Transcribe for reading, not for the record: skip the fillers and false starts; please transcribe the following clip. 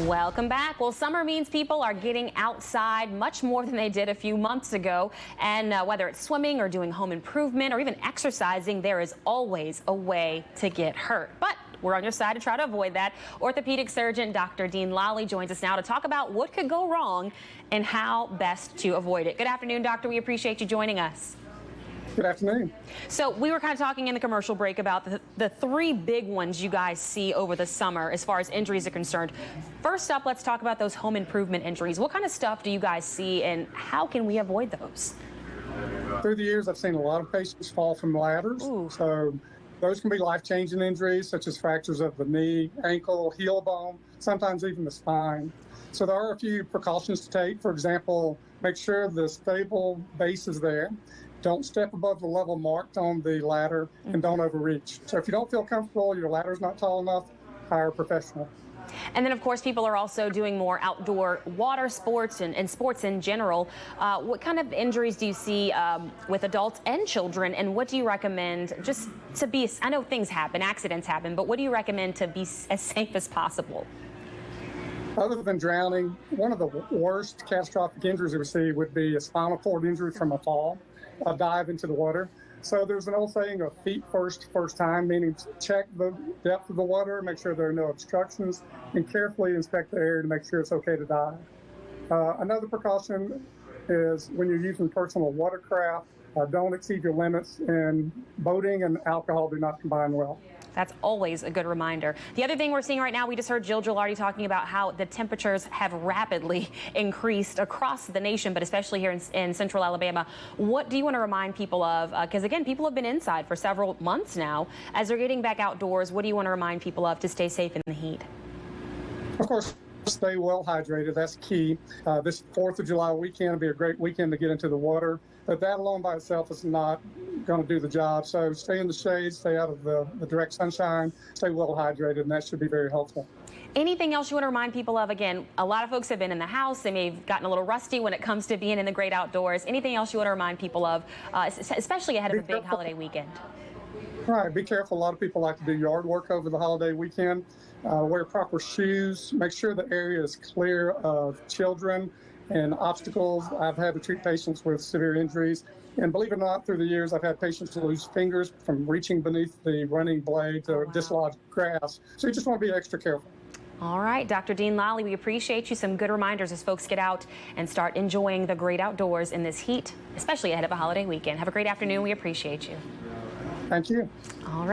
Welcome back. Well, summer means people are getting outside much more than they did a few months ago. And whether it's swimming or doing home improvement or even exercising, there is always a way to get hurt. But we're on your side to try to avoid that. Orthopedic surgeon Dr. Dean Lally joins us now to talk about what could go wrong and how best to avoid it. Good afternoon, doctor. We appreciate you joining us. Good afternoon. So we were kind of talking in the commercial break about the three big ones you guys see over the summer as far as injuries are concerned. First up, let's talk about those home improvement injuries. What kind of stuff do you guys see and how can we avoid those? Through the years, I've seen a lot of patients fall from ladders. Ooh. So those can be life-changing injuries such as fractures of the knee, ankle, heel bone, sometimes even the spine. So there are a few precautions to take. For example, make sure the stable base is there. Don't step above the level marked on the ladder and don't overreach. So if you don't feel comfortable, your ladder's not tall enough, hire a professional. And then, of course, people are also doing more outdoor water sports and sports in general. What kind of injuries do you see with adults and children, and what do you recommend just to be, I know things happen, accidents happen, but what do you recommend to be as safe as possible? Other than drowning, one of the worst catastrophic injuries we see would be a spinal cord injury from a fall, a dive into the water. So there's an old saying of feet first time, meaning check the depth of the water, make sure there are no obstructions, and carefully inspect the area to make sure it's okay to dive. Another precaution is when you're using personal watercraft, don't exceed your limits, and boating and alcohol do not combine well. That's always a good reminder. The other thing we're seeing right now, we just heard Jill Gilardi talking about how the temperatures have rapidly increased across the nation, but especially here in central Alabama. What do you want to remind people of? Because again, people have been inside for several months now. As they're getting back outdoors, what do you want to remind people of to stay safe in the heat? Of course, stay well hydrated. That's key. This 4th of July weekend will be a great weekend to get into the water, but that alone by itself is not going to do the job. So stay in the shade, stay out of the direct sunshine, stay well hydrated, and that should be very helpful. Anything else you want to remind people of? Again, a lot of folks have been in the house. They may have gotten a little rusty when it comes to being in the great outdoors. Anything else you want to remind people of, especially ahead of a big holiday weekend? Right, be careful. A lot of people like to do yard work over the holiday weekend. Wear proper shoes. Make sure the area is clear of children and obstacles. I've had to treat patients with severe injuries. And believe it or not, through the years, I've had patients lose fingers from reaching beneath the running blade to dislodge grass. So you just want to be extra careful. All right, Dr. Dean Lally, we appreciate you. Some good reminders as folks get out and start enjoying the great outdoors in this heat, especially ahead of a holiday weekend. Have a great afternoon. We appreciate you. Thank you. All right.